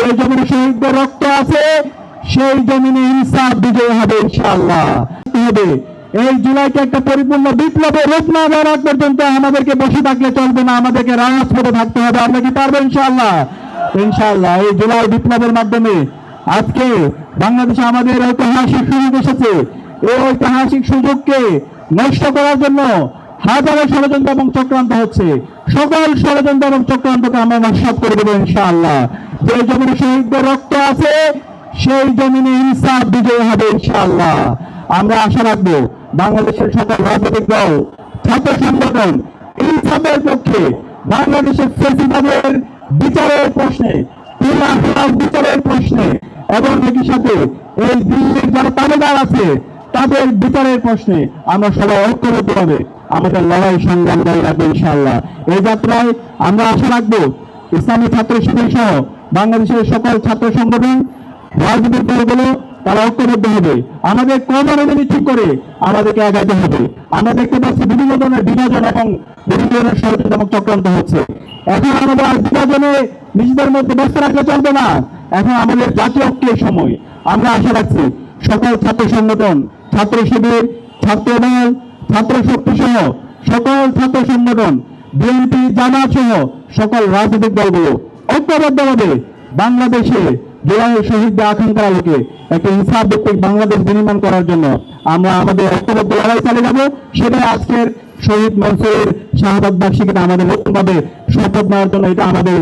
যে জমিনে শহীদদের রক্ত আছে সেই জমিনে ইনসাফ বিজয় হবে ইনশাআল্লাহ। হবে এই জুলাইকে একটা পরিপূর্ণ বিপ্লবের রূপ না দেওয়ার আগ পর্যন্ত আমাদেরকে বসে থাকলে চলবে না, আমাদেরকে রাজপথে থাকতে হবে। আমরা কি পারবো ইনশাআল্লাহ? ইনশাআল্লাহ এই জুলাই বিপ্লবের মাধ্যমে আজকে বাংলাদেশে আমাদের ঐতিহাসিক সুযোগ এসেছে। এই ঐতিহাসিক সুযোগকে নষ্ট করার জন্য হাজারো ষড়যন্ত্র এবং চক্রান্ত হচ্ছে। সকল ষড়যন্ত্র এবং চক্রান্তকে আমরা নস্যাৎ করে দেবো ইনশাআল্লাহ। যে জমিনে শহীদদের রক্ত আছে সেই জমিনে ইনসাফ বিজয় হবে ইনশাআল্লাহ। আমরা আশা রাখবো বাংলাদেশের সকল রাজনৈতিক দল, ছাত্র সংগঠন ইনসাফের পক্ষে, বাংলাদেশের ফ্যাসিবাদের বিচারের প্রশ্নে, বিচারের প্রশ্নে এবং একই সাথে এই দিল্লির যারা তাবেদার আছে তাদের বিচারের প্রশ্নে আমরা সবাই ঐক্যবদ্ধ হবে আমাদের লড়াই সংগ্রাম জারি রাখবো ইনশাআল্লাহ। এই যাত্রায় আমরা আশা রাখবো ইসলামী ছাত্র শিবির সহ বাংলাদেশের সকল ছাত্র সংগঠন, রাজনৈতিক দলগুলো তারা ঐক্যবদ্ধ হবে। আমাদের কর্মরণী ঠিক করে আমাদেরকে আগাতে হবে। আমরা দেখতে পাচ্ছি বিভিন্ন ধরনের বিভাজন এবং বিভিন্ন ধরনের ষড়যন্ত্র এবং চক্রান্ত হচ্ছে। এখন আমাদের আর বিভাজনে নিজেদের মধ্যে ব্যস্ত রাখলে চলবে না। এখন আমাদের জাতীয় ঐক্যের সময়। আমরা আশা রাখছি সকল ছাত্র সংগঠন, ছাত্র শিবির, ছাত্র দল, ছাত্র শক্তি সহ সকল ছাত্র সংগঠন, বিএনপি, জামাত সহ সকল রাজনৈতিক দলগুলো ঐক্যবদ্ধভাবে বাংলাদেশে জুলাইয়ের শহীদদের আকাঙ্ক্ষার আলোকে একটা ইনসাফ ভিত্তিক বাংলাদেশ বিনির্মাণ করার জন্য আমরা আমাদের ঐক্যবদ্ধ লড়াই চালিয়ে যাবো। সেটাই আজকের শহীদ মনসুরের শাহাদাত বার্ষিকীতে আমাদের নতুনভাবে শপথ নেওয়ার জন্য এটা আমাদের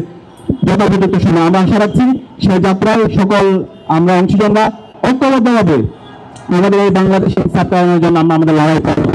যথাযথ সময়। আমরা আশা রাখছি সেই যাত্রায় সকল আমরা অংশীদাররা ঐক্যবদ্ধভাবে আমাদের এই বাংলাদেশের ইনসাফ কায়েমের জন্য আমরা আমাদের লড়াই করব।